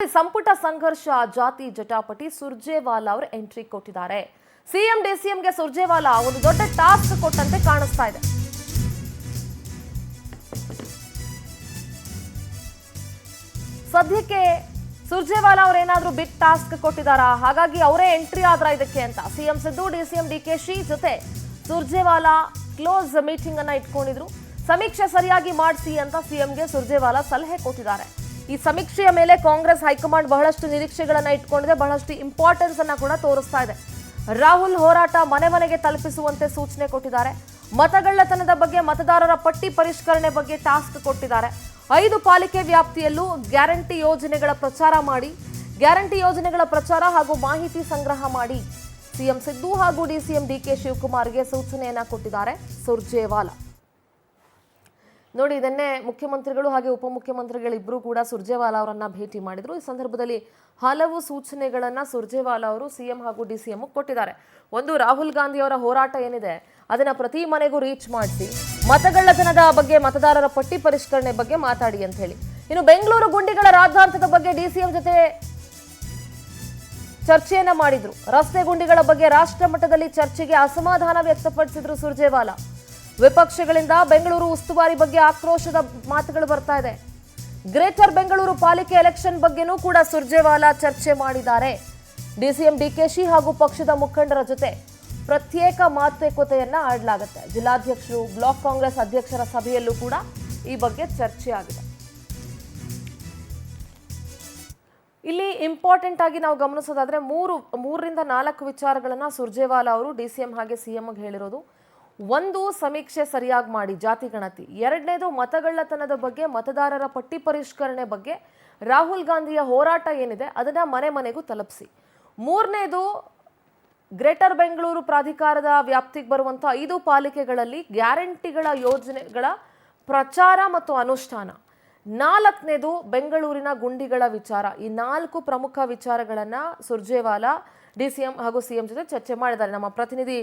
ಸಂಪುಟ ಸಂಘರ್ಷ ಜಾತಿ ಜಟಾಪಟಿ ಸುರ್ಜೇವಾಲಾ ಅವರು ಎಂಟ್ರಿ ಕೊಟ್ಟಿದ್ದಾರೆ. ಸಿಎಂ ಡಿಸಿಎಂಗೆ ಸುರ್ಜೇವಾಲಾ ಒಂದು ದೊಡ್ಡ ಟಾಸ್ಕ್ ಕೊಟ್ಟಂತೆ ಕಾಣಿಸ್ತಾ ಇದೆ. ಸದ್ಯಕ್ಕೆ ಸುರ್ಜೇವಾಲಾ ಅವರು ಏನಾದರೂ ಬಿಗ್ ಟಾಸ್ಕ್ ಕೊಟ್ಟಿದ್ದಾರಾ, ಹಾಗಾಗಿ ಅವರೇ ಎಂಟ್ರಿ ಆದ್ರ ಇದಕ್ಕೆ ಅಂತ ಸಿಎಂ ಸಿದ್ದು ಡಿಸಿಎಂ ಡಿಕೆಶಿ ಜೊತೆ ಸುರ್ಜೇವಾಲಾ ಕ್ಲೋಸ್ ಮೀಟಿಂಗ್ ಅನ್ನ ಇಟ್ಕೊಂಡಿದ್ರು. ಸಮೀಕ್ಷೆ ಸರಿಯಾಗಿ ಮಾಡಿಸಿ ಅಂತ ಸಿಎಂಗೆ ಸುರ್ಜೇವಾಲಾ ಸಲಹೆ ಕೊಟ್ಟಿದ್ದಾರೆ. ಈ ಸಮೀಕ್ಷೆಯ ಮೇಲೆ ಕಾಂಗ್ರೆಸ್ ಹೈಕಮಾಂಡ್ ಬಹಳಷ್ಟು ನಿರೀಕ್ಷೆಗಳನ್ನ ಇಟ್ಕೊಂಡಿದೆ, ಬಹಳಷ್ಟು ಇಂಪಾರ್ಟೆನ್ಸ್ ಅನ್ನ ಕೂಡ ತೋರಿಸ್ತಾ ಇದೆ. ರಾಹುಲ್ ಹೋರಾಟ ಮನೆ ಮನೆಗೆ ತಲುಪಿಸುವಂತೆ ಸೂಚನೆ ಕೊಟ್ಟಿದ್ದಾರೆ. ಮತಗಳ್ಳತನದ ಬಗ್ಗೆ, ಮತದಾರರ ಪಟ್ಟಿ ಪರಿಷ್ಕರಣೆ ಬಗ್ಗೆ ಟಾಸ್ಕ್ ಕೊಟ್ಟಿದ್ದಾರೆ. 5 ಪಾಲಿಕೆ ವ್ಯಾಪ್ತಿಯಲ್ಲೂ ಗ್ಯಾರಂಟಿ ಯೋಜನೆಗಳ ಪ್ರಚಾರ ಮಾಡಿ, ಗ್ಯಾರಂಟಿ ಯೋಜನೆಗಳ ಪ್ರಚಾರ ಹಾಗೂ ಮಾಹಿತಿ ಸಂಗ್ರಹ ಮಾಡಿ ಸಿಎಂ ಸಿದ್ದು ಹಾಗೂ ಡಿಸಿಎಂ ಡಿಕೆ ಶಿವಕುಮಾರ್ಗೆ ಸೂಚನೆಯನ್ನ ಕೊಟ್ಟಿದ್ದಾರೆ ಸುರ್ಜೇವಾಲಾ. ನೋಡಿ, ಇದನ್ನೇ ಮುಖ್ಯಮಂತ್ರಿಗಳು ಹಾಗೆ ಉಪಮುಖ್ಯಮಂತ್ರಿಗಳಿಬ್ಬರು ಕೂಡ ಸುರ್ಜೇವಾಲಾ ಅವರನ್ನ ಭೇಟಿ ಮಾಡಿದ್ರು. ಈ ಸಂದರ್ಭದಲ್ಲಿ ಹಲವು ಸೂಚನೆಗಳನ್ನ ಸುರ್ಜೇವಾಲಾ ಅವರು ಸಿಎಂ ಹಾಗೂ ಡಿಸಿಎಂ ಕೊಟ್ಟಿದ್ದಾರೆ. ಒಂದು, ರಾಹುಲ್ ಗಾಂಧಿ ಅವರ ಹೋರಾಟ ಏನಿದೆ ಅದನ್ನ ಪ್ರತಿ ಮನೆಗೂ ರೀಚ್ ಮಾಡಿಸಿ, ಮತಗಳ್ಳತನದ ಬಗ್ಗೆ, ಮತದಾರರ ಪಟ್ಟಿ ಪರಿಷ್ಕರಣೆ ಬಗ್ಗೆ ಮಾತಾಡಿ ಅಂತ ಹೇಳಿ. ಇನ್ನು ಬೆಂಗಳೂರು ಗುಂಡಿಗಳ ರಾದ್ಧಾಂತದ ಬಗ್ಗೆ ಡಿಸಿಎಂ ಜೊತೆ ಚರ್ಚೆಯನ್ನ ಮಾಡಿದ್ರು. ರಸ್ತೆ ಗುಂಡಿಗಳ ಬಗ್ಗೆ ರಾಷ್ಟ್ರ ಮಟ್ಟದಲ್ಲಿ ಚರ್ಚೆಗೆ ಅಸಮಾಧಾನ ವ್ಯಕ್ತಪಡಿಸಿದ್ರು ಸುರ್ಜೇವಾಲಾ. ವಿಪಕ್ಷಗಳಿಂದ ಬೆಂಗಳೂರು ಉಸ್ತುವಾರಿ ಬಗ್ಗೆ ಆಕ್ರೋಶದ ಮಾತುಗಳು ಬರ್ತಾ ಇದೆ. ಗ್ರೇಟರ್ ಬೆಂಗಳೂರು ಪಾಲಿಕೆ ಎಲೆಕ್ಷನ್ ಬಗ್ಗೆನೂ ಕೂಡ ಸುರ್ಜೇವಾಲಾ ಚರ್ಚೆ ಮಾಡಿದ್ದಾರೆ. ಡಿಸಿಎಂ ಡಿಕೆಶಿ ಹಾಗೂ ಪಕ್ಷದ ಮುಖಂಡರ ಜೊತೆ ಪ್ರತ್ಯೇಕ ಮಾತುಕತೆಯನ್ನ ಆಡಲಾಗುತ್ತೆ. ಜಿಲ್ಲಾಧ್ಯಕ್ಷರು, ಬ್ಲಾಕ್ ಕಾಂಗ್ರೆಸ್ ಅಧ್ಯಕ್ಷರ ಸಭೆಯಲ್ಲೂ ಕೂಡ ಈ ಬಗ್ಗೆ ಚರ್ಚೆ ಆಗಿದೆ. ಇಲ್ಲಿ ಇಂಪಾರ್ಟೆಂಟ್ ಆಗಿ ನಾವು ಗಮನಿಸೋದಾದ್ರೆ 3ರಿಂದ 4 ವಿಚಾರಗಳನ್ನ ಸುರ್ಜೇವಾಲಾ ಅವರು ಡಿಸಿಎಂ ಹಾಗೆ ಸಿಎಂಗೆ ಹೇಳಿರೋದು. ಒಂದು, ಸಮೀಕ್ಷೆ ಸರಿಯಾಗಿ ಮಾಡಿ, ಜಾತಿ ಗಣತಿ. 2ನೇದು, ಮತಗಳ್ಳತನದ ಬಗ್ಗೆ, ಮತದಾರರ ಪಟ್ಟಿ ಪರಿಷ್ಕರಣೆ ಬಗ್ಗೆ, ರಾಹುಲ್ ಗಾಂಧಿಯ ಹೋರಾಟ ಏನಿದೆ ಅದನ್ನ ಮನೆ ಮನೆಗೂ ತಲುಪಿಸಿ. 3ನೇದು, ಗ್ರೇಟರ್ ಬೆಂಗಳೂರು ಪ್ರಾಧಿಕಾರದ ವ್ಯಾಪ್ತಿಗೆ ಬರುವಂಥ 5 ಪಾಲಿಕೆಗಳಲ್ಲಿ ಗ್ಯಾರಂಟಿಗಳ ಯೋಜನೆಗಳ ಪ್ರಚಾರ ಮತ್ತು ಅನುಷ್ಠಾನ. 4ನೇದು, ಬೆಂಗಳೂರಿನ ಗುಂಡಿಗಳ ವಿಚಾರ. ಈ 4 ಪ್ರಮುಖ ವಿಚಾರಗಳನ್ನ ಸುರ್ಜೇವಾಲಾ ಡಿಸಿಎಂ ಹಾಗೂ ಸಿಎಂ ಜೊತೆ ಚರ್ಚೆ ಮಾಡಿದ್ದಾರೆ. ನಮ್ಮ ಪ್ರತಿನಿಧಿ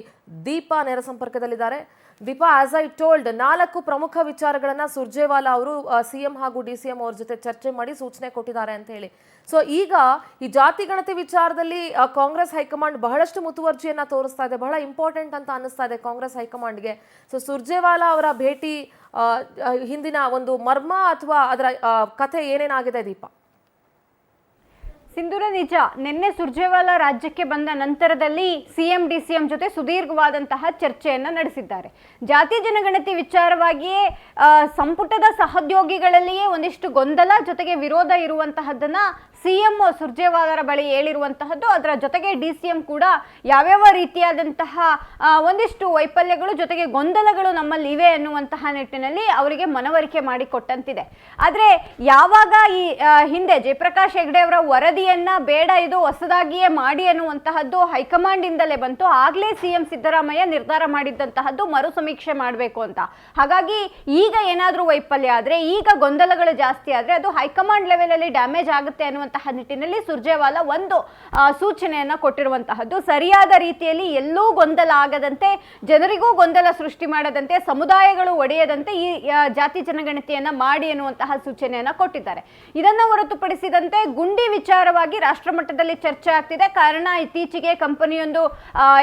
ದೀಪಾ ನೇರ ಸಂಪರ್ಕದಲ್ಲಿದ್ದಾರೆ. ದೀಪಾ, ಆಸ್ ಐ ಟೋಲ್ಡ್, 4 ಪ್ರಮುಖ ವಿಚಾರಗಳನ್ನ ಸುರ್ಜೇವಾಲಾ ಅವರು ಸಿಎಂ ಹಾಗೂ ಡಿಸಿಎಂ ಅವ್ರ ಜೊತೆ ಚರ್ಚೆ ಮಾಡಿ ಸೂಚನೆ ಕೊಟ್ಟಿದ್ದಾರೆ ಅಂತ ಹೇಳಿ. ಸೊ ಈಗ ಈ ಜಾತಿ ಗಣತಿ ವಿಚಾರದಲ್ಲಿ ಕಾಂಗ್ರೆಸ್ ಹೈಕಮಾಂಡ್ ಬಹಳಷ್ಟು ಮುತುವರ್ಜಿಯನ್ನ ತೋರಿಸ್ತಾ ಇದೆ, ಬಹಳ ಇಂಪಾರ್ಟೆಂಟ್ ಅಂತ ಅನ್ನಿಸ್ತಾ ಇದೆ ಕಾಂಗ್ರೆಸ್ ಹೈಕಮಾಂಡ್ಗೆ. ಸೊ ಸುರ್ಜೇವಾಲಾ ಅವರ ಭೇಟಿ ಹಿಂದಿನ ಒಂದು ಮರ್ಮ ಅಥವಾ ಅದರ ಕಥೆ ಏನೇನಾಗಿದೆ ದೀಪಾ? ಸಿಂಧೂರ, ನಿಜ, ನಿನ್ನೆ ಸುರ್ಜೇವಾಲಾ ರಾಜ್ಯಕ್ಕೆ ಬಂದ ನಂತರದಲ್ಲಿ ಸಿಎಂ ಡಿಸಿಎಂ ಜೊತೆ ಸುದೀರ್ಘವಾದಂತಹ ಚರ್ಚೆಯನ್ನು ನಡೆಸಿದ್ದಾರೆ. ಜಾತಿ ಜನಗಣತಿ ವಿಚಾರವಾಗಿಯೇ ಸಂಪುಟದ ಸಹೋದ್ಯೋಗಿಗಳಲ್ಲಿಯೇ ಒಂದಿಷ್ಟು ಗೊಂದಲ ಜೊತೆಗೆ ವಿರೋಧ ಇರುವಂತಹದ್ದನ್ನ ಸಿಎಂ ಸುರ್ಜೇವಾಲಾರ ಬಳಿ ಹೇಳಿರುವಂತಹದ್ದು. ಅದರ ಜೊತೆಗೆ ಡಿಸಿಎಂ ಕೂಡ ಯಾವ್ಯಾವ ರೀತಿಯಾದಂತಹ ಒಂದಿಷ್ಟು ವೈಫಲ್ಯಗಳು ಜೊತೆಗೆ ಗೊಂದಲಗಳು ನಮ್ಮಲ್ಲಿ ಇವೆ ಎನ್ನುವಂತಹ ನಿಟ್ಟಿನಲ್ಲಿ ಅವರಿಗೆ ಮನವರಿಕೆ ಮಾಡಿಕೊಟ್ಟಂತಿದೆ. ಆದರೆ ಯಾವಾಗ ಈ ಹಿಂದೆ ಜಯಪ್ರಕಾಶ್ ಹೆಗ್ಡೆ ಅವರ ವರದಿಯನ್ನ ಬೇಡ, ಇದು ಹೊಸದಾಗಿಯೇ ಮಾಡಿ ಅನ್ನುವಂತಹದ್ದು ಹೈಕಮಾಂಡ್ ಇಂದಲೇ ಬಂತು, ಆಗ್ಲೇ ಸಿಎಂ ಸಿದ್ದರಾಮಯ್ಯ ನಿರ್ಧಾರ ಮಾಡಿದ್ದಂತಹದ್ದು ಮರು ಸಮೀಕ್ಷೆ ಮಾಡಬೇಕು ಅಂತ. ಹಾಗಾಗಿ ಈಗ ಏನಾದರೂ ವೈಫಲ್ಯ ಆದ್ರೆ, ಈಗ ಗೊಂದಲಗಳು ಜಾಸ್ತಿ ಆದ್ರೆ ಅದು ಹೈಕಮಾಂಡ್ ಲೆವೆಲ್ ಅಲ್ಲಿ ಡ್ಯಾಮೇಜ್ ಆಗುತ್ತೆ ಅನ್ನುವಂತಹ ನಿಟ್ಟಿನಲ್ಲಿ ಸುರ್ಜೇವಾಲಾ ಒಂದು ಸೂಚನೆಯನ್ನ ಕೊಟ್ಟಿರುವಂತಹದ್ದು. ಸರಿಯಾದ ರೀತಿಯಲ್ಲಿ ಎಲ್ಲೂ ಗೊಂದಲ ಆಗದಂತೆ, ಜನರಿಗೂ ಗೊಂದಲ ಸೃಷ್ಟಿ ಮಾಡದಂತೆ, ಸಮುದಾಯಗಳು ಒಡೆಯದಂತೆ ಈ ಜಾತಿ ಜನಗಣತಿಯನ್ನ ಮಾಡಿ ಎನ್ನುವಂತಹ ಸೂಚನೆಯನ್ನ ಕೊಟ್ಟಿದ್ದಾರೆ. ಇದನ್ನ ಹೊರತುಪಡಿಸಿದಂತೆ ಗುಂಡಿ ವಿಚಾರವಾಗಿ ರಾಷ್ಟ್ರ ಮಟ್ಟದಲ್ಲಿ ಚರ್ಚೆ ಆಗ್ತಿದೆ. ಕಾರಣ, ಇತ್ತೀಚೆಗೆ ಕಂಪನಿಯೊಂದು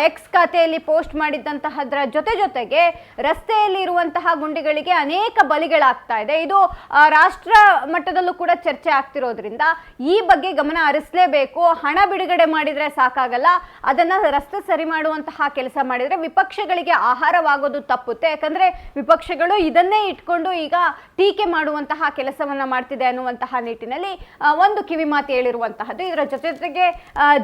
ಎಕ್ಸ್ ಖಾತೆಯಲ್ಲಿ ಪೋಸ್ಟ್ ಮಾಡಿದ್ದಂತಹದ್ರ ಜೊತೆಗೆ ರಸ್ತೆಯಲ್ಲಿ ಇರುವಂತಹ ಗುಂಡಿಗಳಿಗೆ ಅನೇಕ ಬಲಿಗಳಾಗ್ತಾ ಇದೆ. ಇದು ರಾಷ್ಟ್ರ ಮಟ್ಟದಲ್ಲೂ ಕೂಡ ಚರ್ಚೆ ಆಗ್ತಿರೋದ್ರಿಂದ ಈ ಬಗ್ಗೆ ಗಮನ ಹರಿಸಲೇಬೇಕು. ಹಣ ಬಿಡುಗಡೆ ಮಾಡಿದ್ರೆ ಸಾಕಾಗಲ್ಲ, ಅದನ್ನ ರಸ್ತೆ ಸರಿ ಮಾಡುವಂತಹ ಕೆಲಸ ಮಾಡಿದ್ರೆ ವಿಪಕ್ಷಗಳಿಗೆ ಆಹಾರವಾಗೋದು ತಪ್ಪುತ್ತೆ. ಯಾಕಂದ್ರೆ ವಿಪಕ್ಷಗಳು ಇದನ್ನೇ ಇಟ್ಕೊಂಡು ಈಗ ಟೀಕೆ ಮಾಡುವಂತಹ ಕೆಲಸವನ್ನ ಮಾಡ್ತಿದೆ ಅನ್ನುವಂತಹ ನಿಟ್ಟಿನಲ್ಲಿ ಒಂದು ಕಿವಿ ಮಾತು ಹೇಳಿರುವಂತಹದ್ದು. ಇದರ ಜೊತೆಗೆ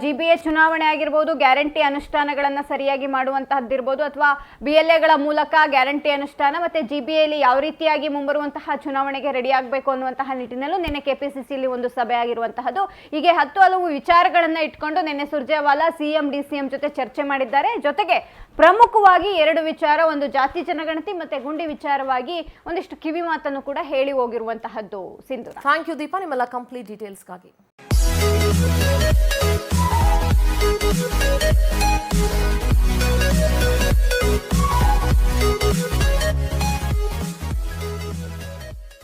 GBA ಚುನಾವಣೆ ಆಗಿರ್ಬೋದು, ಗ್ಯಾರಂಟಿ ಅನುಷ್ಠಾನಗಳನ್ನ ಸರಿಯಾಗಿ ಮಾಡುವಂತಹದ್ದಿರ್ಬೋದು, ಅಥವಾ BLAಗಳ ಮೂಲಕ ಗ್ಯಾರಂಟಿ ಅನುಷ್ಠಾನ ಮತ್ತೆ GBAಲಿ ಯಾವ ರೀತಿಯಾಗಿ ಮುಂಬರುವಂತಹ ಚುನಾವಣೆಗೆ ರೆಡಿ ಆಗಬೇಕು ಅನ್ನುವಂತಹ ನಿಟ್ಟಿನಲ್ಲೂ ನಿನ್ನೆ KPCCಲಿ ಒಂದು ಸಭೆ ಆಗಿರುವಂತಹದ್ದು. ಹೀಗೆ 10 ಹಲವು ವಿಚಾರಗಳನ್ನ ಇಟ್ಕೊಂಡು ನಿನ್ನೆ ಸುರ್ಜೇವಾಲಾ ಸಿಎಂ ಡಿಸಿಎಂ ಜೊತೆ ಚರ್ಚೆ ಮಾಡಿದ್ದಾರೆ. ಜೊತೆಗೆ ಪ್ರಮುಖವಾಗಿ 2 ವಿಚಾರ, ಒಂದು ಜಾತಿ ಜನಗಣತಿ ಮತ್ತೆ ಗುಂಡಿ ವಿಚಾರವಾಗಿ ಒಂದಿಷ್ಟು ಕಿವಿ ಮಾತನ್ನು ಕೂಡ ಹೇಳಿ ಹೋಗಿರುವಂತಹದ್ದು. ಸಿಂಧು, ಥ್ಯಾಂಕ್ ಯು ದೀಪಾ, ನಿಮ್ಮೆಲ್ಲ ಕಂಪ್ಲೀಟ್ ಡೀಟೇಲ್ಸ್ಗಾಗಿ.